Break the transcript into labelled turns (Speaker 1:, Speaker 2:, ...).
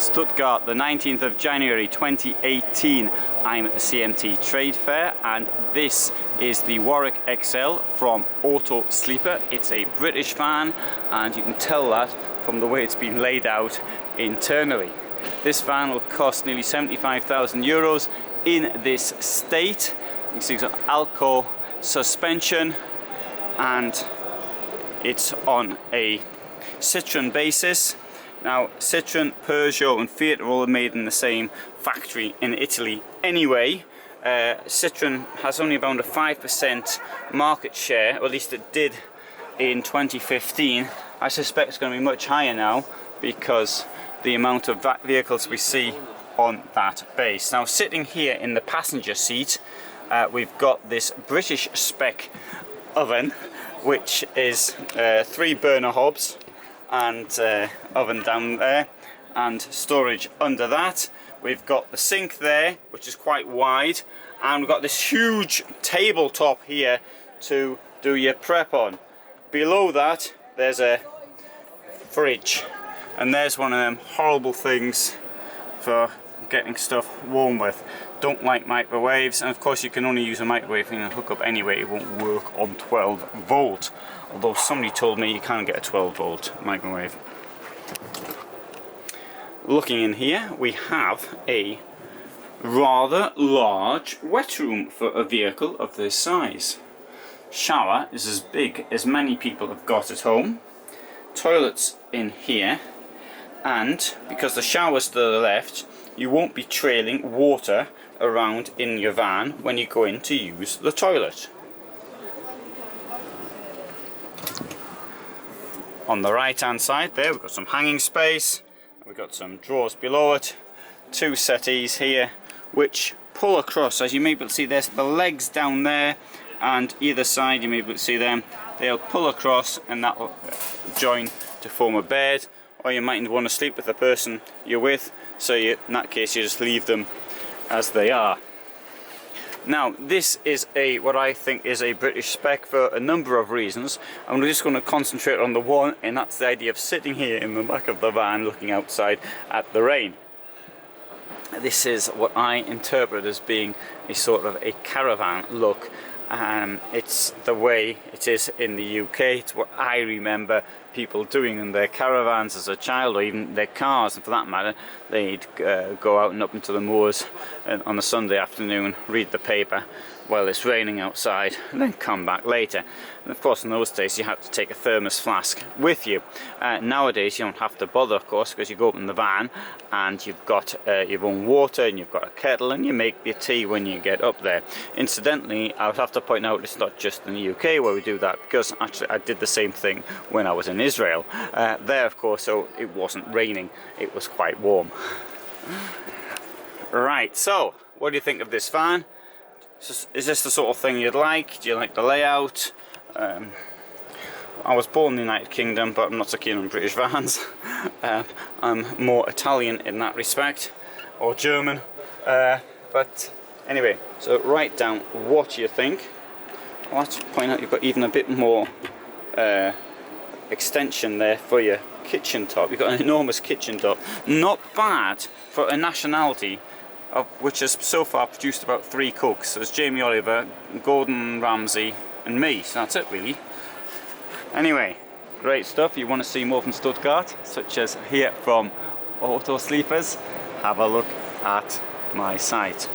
Speaker 1: Stuttgart, the 19th of January 2018. I'm at the CMT Trade Fair, and this is the Warwick Excel from Auto Sleeper. It's a British van, and you can tell that from the way it's been laid out internally. This van will cost nearly 75,000 euros in this state. You can see it's got Alco suspension, and it's on a Citroen basis. Now, Citroen, Peugeot and Fiat are all made in the same factory in Italy anyway. Citroen has only around a 5% market share, or at least it did in 2015. I suspect it's going to be much higher now because the amount of vehicles we see on that base. Now, sitting here in the passenger seat, we've got this British spec oven, which is 3 burner hobs and oven down there and storage under that. We've got the sink there, which is quite wide, and we've got this huge tabletop here to do your prep on. Below that there's a fridge, and there's one of them horrible things for getting stuff warm with. Don't like microwaves, and of course you can only use a microwave and hook up anyway. It won't work on 12 volt, although somebody told me you can get a 12 volt microwave. Looking in here, we have a rather large wet room for a vehicle of this size. Shower is as big as many people have got at home. Toilets in here, and because the shower's to the left, you won't be trailing water around in your van when you go in to use the toilet. On the right hand side there, we've got some hanging space, we've got some drawers below it, 2 settees here which pull across. As you may be able to see, there's the legs down there, and either side you may be able to see them. They'll pull across and that will join to form a bed, or you might want to sleep with the person you're with, so in that case you just leave them as they are. Now, this is what I think is a British spec for a number of reasons. I'm just going to concentrate on the one, and that's the idea of sitting here in the back of the van looking outside at the rain. This is what I interpret as being a sort of a caravan look. It's the way it is in the UK. It's what I remember people doing in their caravans as a child, or even their cars, and for that matter they'd go out and up into the moors on a Sunday afternoon, read the paper while it's raining outside, and then come back later. And of course in those days you had to take a thermos flask with you. Nowadays you don't have to bother, of course, because you go up in the van and you've got your own water, and you've got a kettle, and you make your tea when you get up there. Incidentally, I would have to point out it's not just in the UK where we do that, because actually I did the same thing when I was in Israel. There, of course, so it wasn't raining, it was quite warm. Right, so what do you think of this van? Is this the sort of thing you'd like? Do you like the layout? I was born in the United Kingdom, but I'm not so keen on British vans. I'm more Italian in that respect, or German. But anyway, so write down what you think. I'll have to point out you've got even a bit more extension there for your kitchen top. You've got an enormous kitchen top. Not bad for a nationality which has so far produced about 3 cooks. So it's Jamie Oliver, Gordon Ramsay and me. So that's it really. Anyway, great stuff. You want to see more from Stuttgart, such as here from Auto Sleepers, have a look at my site.